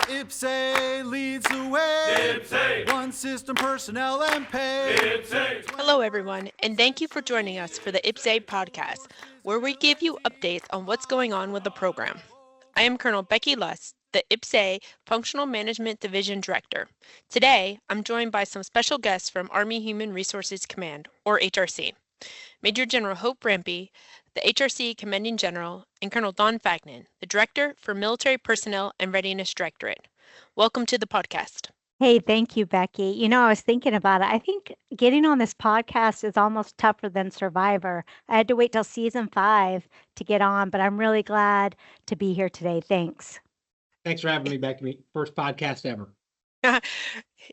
IPPS-A leads the way. IPPS-A. One system, personnel, and pay. IPPS-A. Hello, everyone, and thank you for joining us for the IPPS-A Podcast, where we give you updates on what's going on with the program. I am Colonel Becky Lust, the IPPS-A Functional Management Division Director. Today, I'm joined by some special guests from Army Human Resources Command, or HRC. Major General Hope Rampy, the HRC Commanding General, and Colonel Don Fagnan, the Director for Military Personnel and Readiness Directorate. Welcome to the podcast. Hey, thank you, Becky. I was thinking about it. I think getting on this podcast is almost tougher than Survivor. I had to wait till season 5 to get on, but I'm really glad to be here today. Thanks. Thanks for having me, Becky. First podcast ever.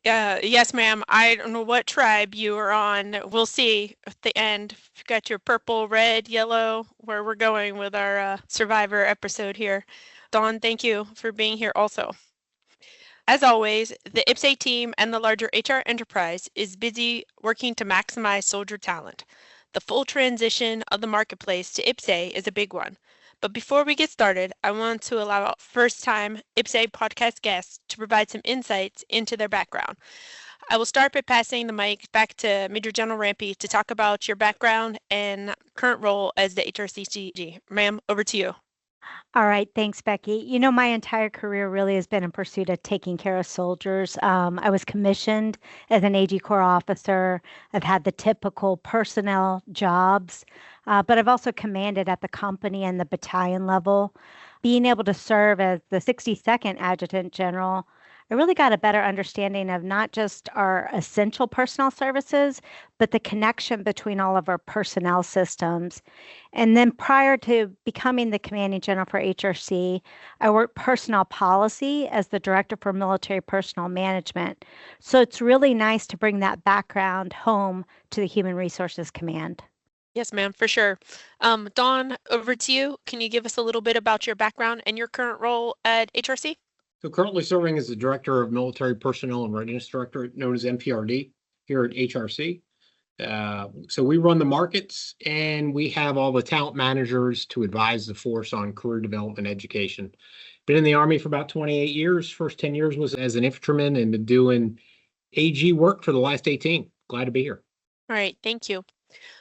Yes, ma'am. I don't know what tribe you are on. We'll see at the end. You've got your purple, red, yellow, where we're going with our Survivor episode here. Dawn, thank you for being here also. As always, the IPPS-A team and the larger HR enterprise is busy working to maximize soldier talent. The full transition of the marketplace to IPPS-A is a big one. But before we get started, I want to allow first-time IPPS-A podcast guests to provide some insights into their background. I will start by passing the mic back to Major General Rampy to talk about your background and current role as the HRCCG. Ma'am, over to you. All right. Thanks, Becky. My entire career really has been in pursuit of taking care of soldiers. I was commissioned as an AG Corps officer. I've had the typical personnel jobs, but I've also commanded at the company and the battalion level. Being able to serve as the 62nd Adjutant General, I really got a better understanding of not just our essential personnel services, but the connection between all of our personnel systems. And then prior to becoming the commanding general for HRC, I worked personnel policy as the director for military personnel management. So it's really nice to bring that background home to the Human Resources Command. Yes, ma'am, for sure. Dawn, over to you. Can you give us a little bit about your background and your current role at HRC? So currently serving as the Director of Military Personnel and Readiness Directorate, known as MPRD, here at HRC. So we run the markets and we have all the talent managers to advise the force on career development education. Been in the Army for about 28 years. First 10 years was as an infantryman and been doing AG work for the last 18. Glad to be here. All right, thank you.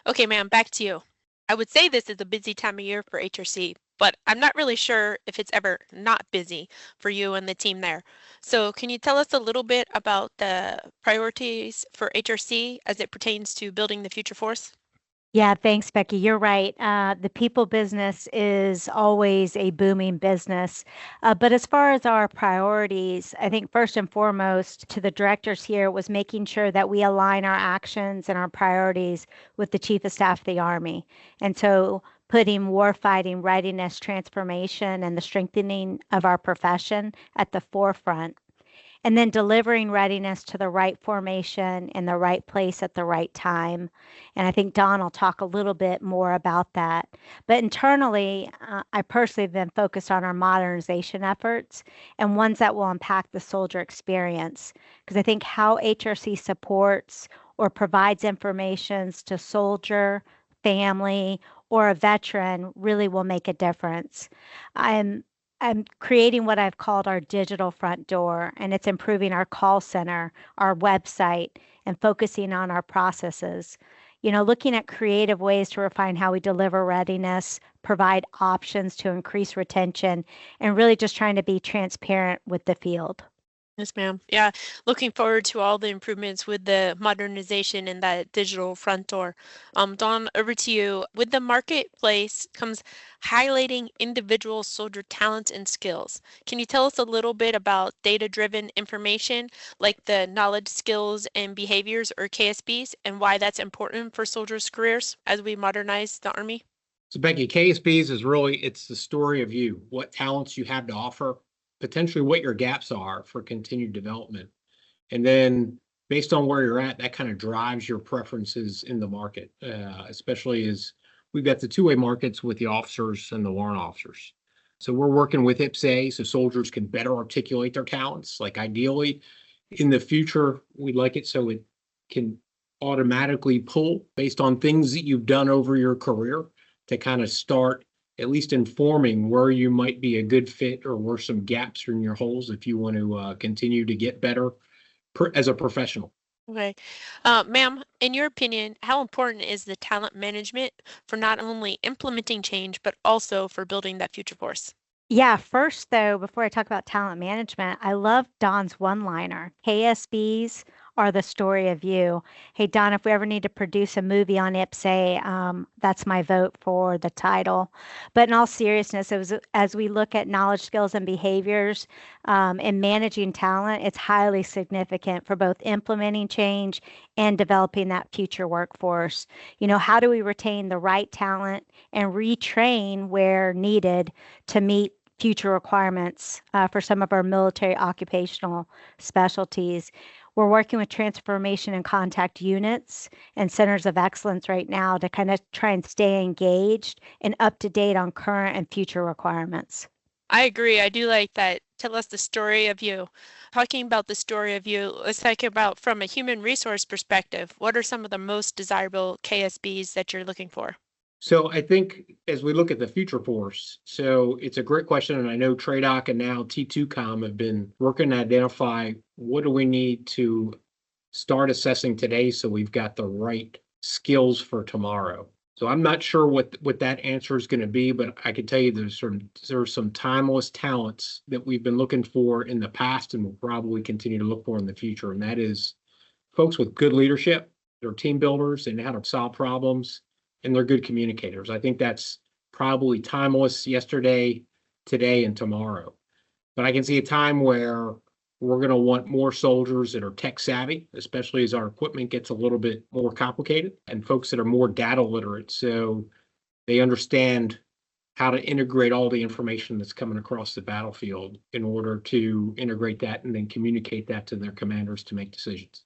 Okay, ma'am, back to you. I would say this is a busy time of year for HRC, but I'm not really sure if it's ever not busy for you and the team there. So can you tell us a little bit about the priorities for HRC as it pertains to building the future force? Yeah, thanks, Becky. You're right. The people business is always a booming business. But as far as our priorities, I think first and foremost to the directors here was making sure that we align our actions and our priorities with the Chief of Staff of the Army. And so putting warfighting, readiness, transformation, and the strengthening of our profession at the forefront. And then delivering readiness to the right formation in the right place at the right time. And I think Don will talk a little bit more about that. But internally, I personally have been focused on our modernization efforts and ones that will impact the soldier experience. Because I think how HRC supports or provides information to soldier, family, or a veteran really will make a difference. I'm creating what I've called our digital front door, and it's improving our call center, our website, and focusing on our processes. Looking at creative ways to refine how we deliver readiness, provide options to increase retention, and really just trying to be transparent with the field. Yes, ma'am. Yeah, looking forward to all the improvements with the modernization and that digital front door. Dawn, over to you. With the marketplace comes highlighting individual soldier talents and skills. Can you tell us a little bit about data-driven information like the knowledge, skills, and behaviors, or KSBs, and why that's important for soldiers' careers as we modernize the Army? So Becky, KSBs is it's the story of you, what talents you have to offer, potentially what your gaps are for continued development. And then based on where you're at, that kind of drives your preferences in the market, especially as we've got the two-way markets with the officers and the warrant officers. So we're working with IPPS-A so soldiers can better articulate their talents. Like ideally in the future, we'd like it so it can automatically pull based on things that you've done over your career to kind of start at least informing where you might be a good fit or where some gaps are in your holes if you want to continue to get better as a professional. Okay. Ma'am, in your opinion, how important is the talent management for not only implementing change, but also for building that future force? Yeah, first though, before I talk about talent management, I love Don's one-liner. KSBs are the story of you. Hey, Don, if we ever need to produce a movie on IPPS-A, that's my vote for the title. But in all seriousness, as we look at knowledge, skills, and behaviors in managing talent, it's highly significant for both implementing change and developing that future workforce. How do we retain the right talent and retrain where needed to meet future requirements for some of our military occupational specialties? We're working with transformation and contact units and centers of excellence right now to kind of try and stay engaged and up to date on current and future requirements. I agree. I do like that. Tell us the story of you. Talking about the story of you, let's talk about from a human resource perspective. What are some of the most desirable KSBs that you're looking for? So I think as we look at the future force, so it's a great question. And I know TRADOC and now T2COM have been working to identify what do we need to start assessing today so we've got the right skills for tomorrow. So I'm not sure what that answer is going to be, but I can tell you there's some timeless talents that we've been looking for in the past and will probably continue to look for in the future. And that is folks with good leadership, they're team builders, they know how to solve problems, and they're good communicators. I think that's probably timeless yesterday, today, and tomorrow. But I can see a time where we're going to want more soldiers that are tech savvy, especially as our equipment gets a little bit more complicated, and folks that are more data literate. So they understand how to integrate all the information that's coming across the battlefield in order to integrate that and then communicate that to their commanders to make decisions.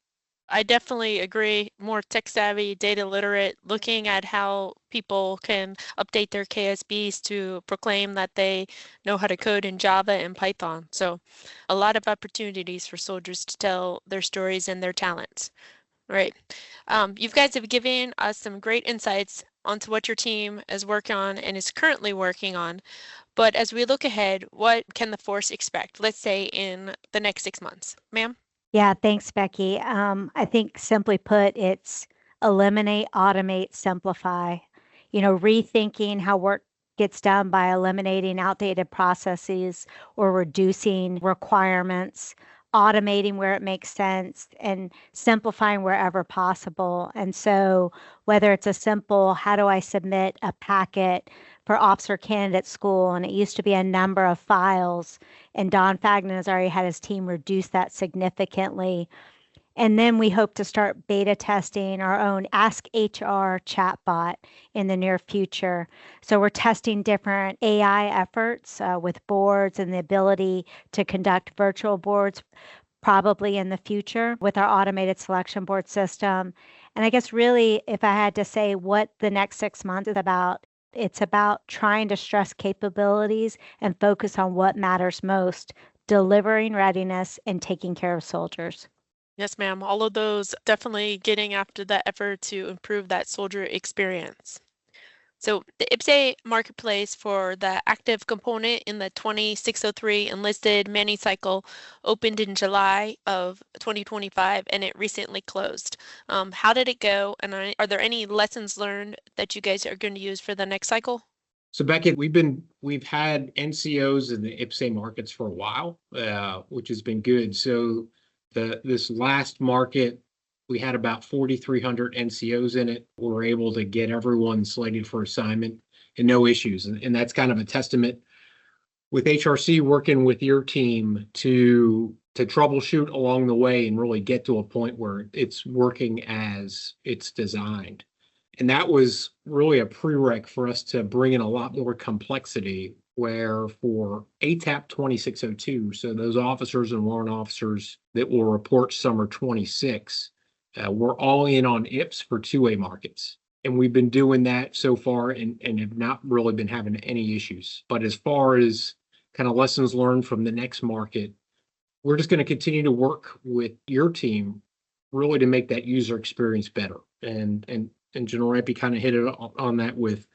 I definitely agree. More tech savvy, data literate, looking at how people can update their KSBs to proclaim that they know how to code in Java and Python. So a lot of opportunities for soldiers to tell their stories and their talents. Right. You guys have given us some great insights onto what your team is working on and is currently working on. But as we look ahead, what can the force expect, let's say in the next 6 months? Ma'am? Yeah, thanks, Becky. I think simply put, it's eliminate, automate, simplify. Rethinking how work gets done by eliminating outdated processes or reducing requirements, automating where it makes sense, and simplifying wherever possible. And so, whether it's a simple, how do I submit a packet for officer candidate school? And it used to be a number of files, and Don Fagnan has already had his team reduce that significantly. And then we hope to start beta testing our own Ask HR chatbot in the near future. So we're testing different AI efforts with boards and the ability to conduct virtual boards probably in the future with our automated selection board system. And I guess really, if I had to say what the next 6 months is about, it's about trying to stress capabilities and focus on what matters most, delivering readiness and taking care of soldiers. Yes, ma'am. All of those definitely getting after that effort to improve that soldier experience. So the IPPS-A Marketplace for the active component in the 2603 enlisted manning cycle opened in July of 2025 and it recently closed. How did it go? And are there any lessons learned that you guys are going to use for the next cycle? So Becky, we've had NCOs in the IPPS-A markets for a while, which has been good. So this last market, we had about 4,300 NCOs in it. We were able to get everyone slated for assignment and no issues. And that's kind of a testament with HRC working with your team to troubleshoot along the way and really get to a point where it's working as it's designed. And that was really a prereq for us to bring in a lot more complexity where for ATAP 2602, so those officers and warrant officers that will report summer 26, we're all in on IPPS for 2A markets. And we've been doing that so far and have not really been having any issues. But as far as kind of lessons learned from the next market, we're just going to continue to work with your team really to make that user experience better. And General Rampy kind of hit it on that with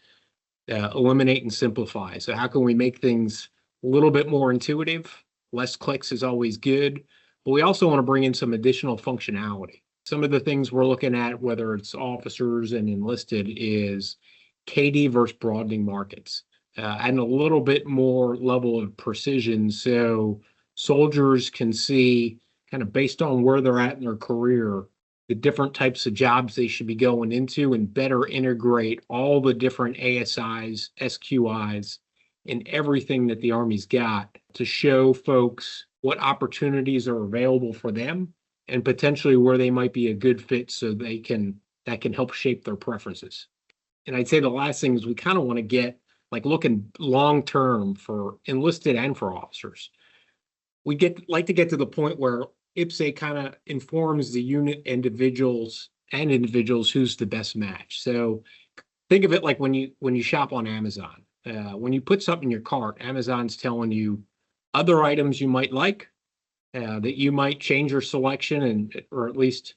eliminate and simplify. So how can we make things a little bit more intuitive? Less clicks is always good, but we also want to bring in some additional functionality. Some of the things we're looking at, whether it's officers and enlisted, is KD versus broadening markets, and a little bit more level of precision so soldiers can see kind of based on where they're at in their career, the different types of jobs they should be going into and better integrate all the different ASIs, SQIs, and everything that the Army's got to show folks what opportunities are available for them and potentially where they might be a good fit so that can help shape their preferences. And I'd say the last thing is we kind of want to get like looking long term for enlisted and for officers. We like to get to the point where IPPS-A kind of informs the unit individuals who's the best match. So think of it like when you shop on Amazon. When you put something in your cart, Amazon's telling you other items you might like, that you might change your selection or at least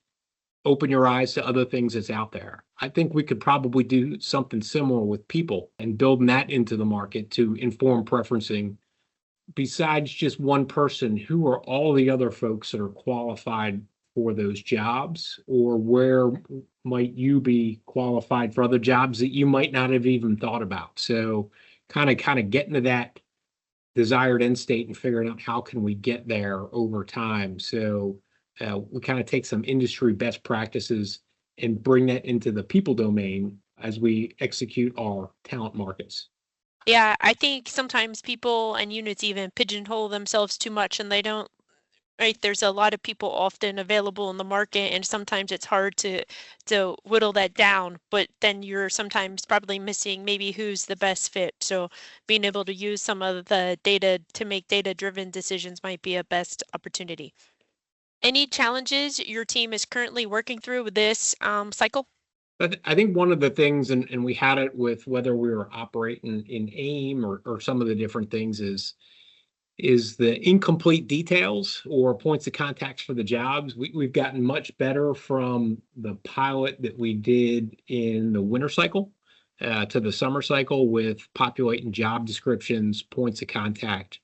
open your eyes to other things that's out there. I think we could probably do something similar with people and building that into the market to inform preferencing. Besides just one person, who are all the other folks that are qualified for those jobs, or where might you be qualified for other jobs that you might not have even thought about? So kind of getting to that desired end state and figuring out how can we get there over time. So we kind of take some industry best practices and bring that into the people domain as we execute our talent markets. Yeah, I think sometimes people and units even pigeonhole themselves too much and they don't, right? There's a lot of people often available in the market and sometimes it's hard to whittle that down, but then you're sometimes probably missing maybe who's the best fit. So being able to use some of the data to make data-driven decisions might be a best opportunity. Any challenges your team is currently working through with this cycle? But I think one of the things, and we had it with whether we were operating in AIM or some of the different things is the incomplete details or points of contacts for the jobs. We've gotten much better from the pilot that we did in the winter cycle to the summer cycle with populating job descriptions, points of contact.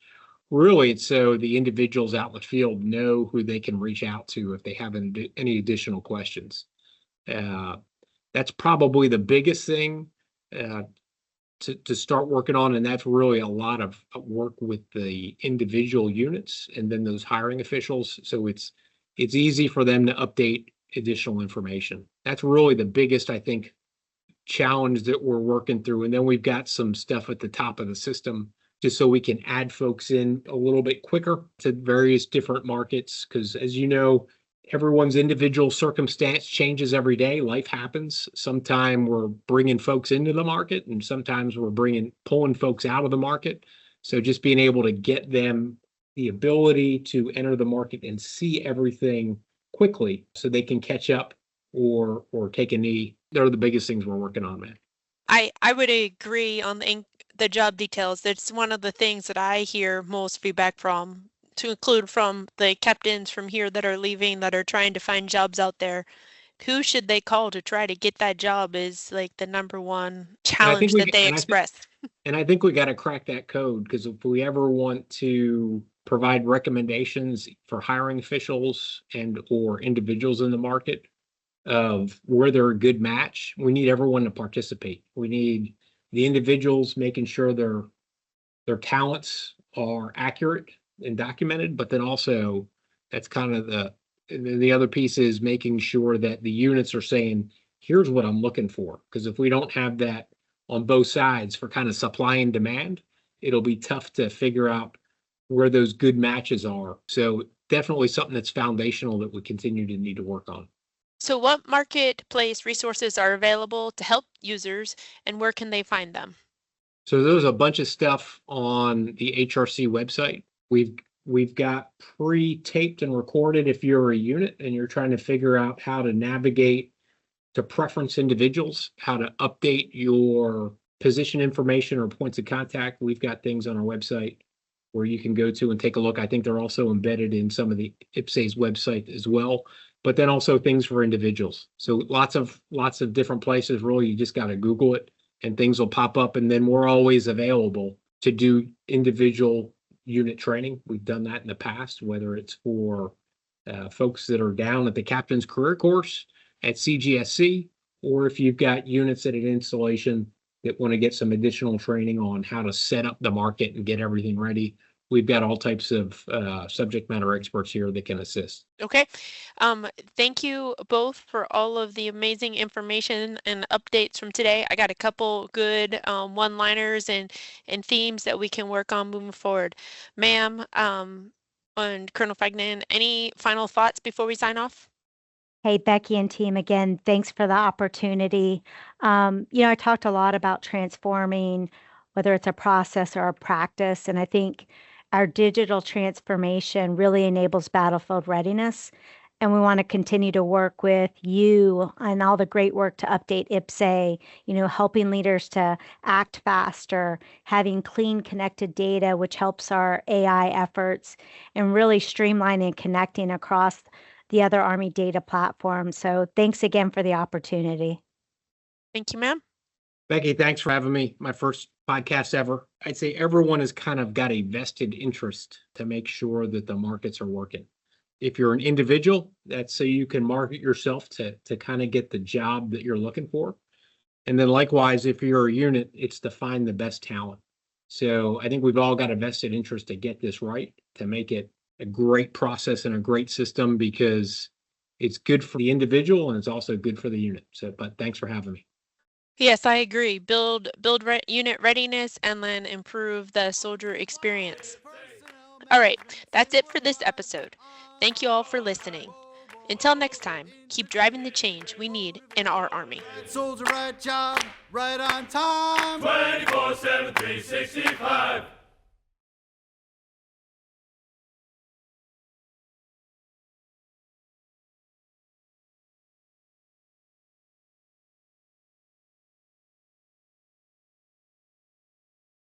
Really, it's so the individuals out in the field know who they can reach out to if they have any additional questions. That's probably the biggest thing to start working on, and that's really a lot of work with the individual units and then those hiring officials. So it's easy for them to update additional information. That's really the biggest, I think, challenge that we're working through. And then we've got some stuff at the top of the system just so we can add folks in a little bit quicker to various different markets. Because as you know, everyone's individual circumstance changes every day. Life happens. Sometimes we're bringing folks into the market and sometimes we're pulling folks out of the market. So just being able to get them the ability to enter the market and see everything quickly so they can catch up or take a knee. They're the biggest things we're working on, man. I would agree on the job details. That's one of the things that I hear most feedback from, to include from the captains from here that are leaving, that are trying to find jobs out there. Who should they call to try to get that job is like the number one challenge that they express. And I think we got to crack that code, because if we ever want to provide recommendations for hiring officials and or individuals in the market of where they're a good match, we need everyone to participate. We need the individuals making sure their talents are accurate and documented, but then also that's kind of the other piece is making sure that the units are saying, here's what I'm looking for. Because if we don't have that on both sides for kind of supply and demand, it'll be tough to figure out where those good matches are. So definitely something that's foundational that we continue to need to work on. So what marketplace resources are available to help users and where can they find them? So there's a bunch of stuff on the HRC website. We've got pre-taped and recorded if you're a unit and you're trying to figure out how to navigate to preference individuals, how to update your position information or points of contact. We've got things on our website where you can go to and take a look. I think they're also embedded in some of the IPPS-A's website as well, but then also things for individuals. So lots of different places. Really, you just got to Google it and things will pop up, and then we're always available to do individual unit training. We've done that in the past, whether it's for folks that are down at the Captain's Career Course at CGSC, or if you've got units at an installation that want to get some additional training on how to set up the market and get everything ready. We've got all types of subject matter experts here that can assist. Okay. Thank you both for all of the amazing information and updates from today. I got a couple good one-liners and themes that we can work on moving forward. Ma'am, and Colonel Fagnan, any final thoughts before we sign off? Hey, Becky and team, again, thanks for the opportunity. I talked a lot about transforming, whether it's a process or a practice, and I think our digital transformation really enables battlefield readiness. And we want to continue to work with you and all the great work to update IPPS-A, helping leaders to act faster, having clean, connected data, which helps our AI efforts, and really streamlining and connecting across the other Army data platforms. So thanks again for the opportunity. Thank you, ma'am. Becky, thanks for having me. My first podcast ever. I'd say everyone has kind of got a vested interest to make sure that the markets are working. If you're an individual, that's so you can market yourself to kind of get the job that you're looking for. And then likewise, if you're a unit, it's to find the best talent. So I think we've all got a vested interest to get this right, to make it a great process and a great system, because it's good for the individual and it's also good for the unit. So, but thanks for having me. Yes, I agree. Build unit readiness and then improve the soldier experience. All right, that's it for this episode. Thank you all for listening. Until next time, keep driving the change we need in our Army. Soldier, right job, right on time. 24/7, 365.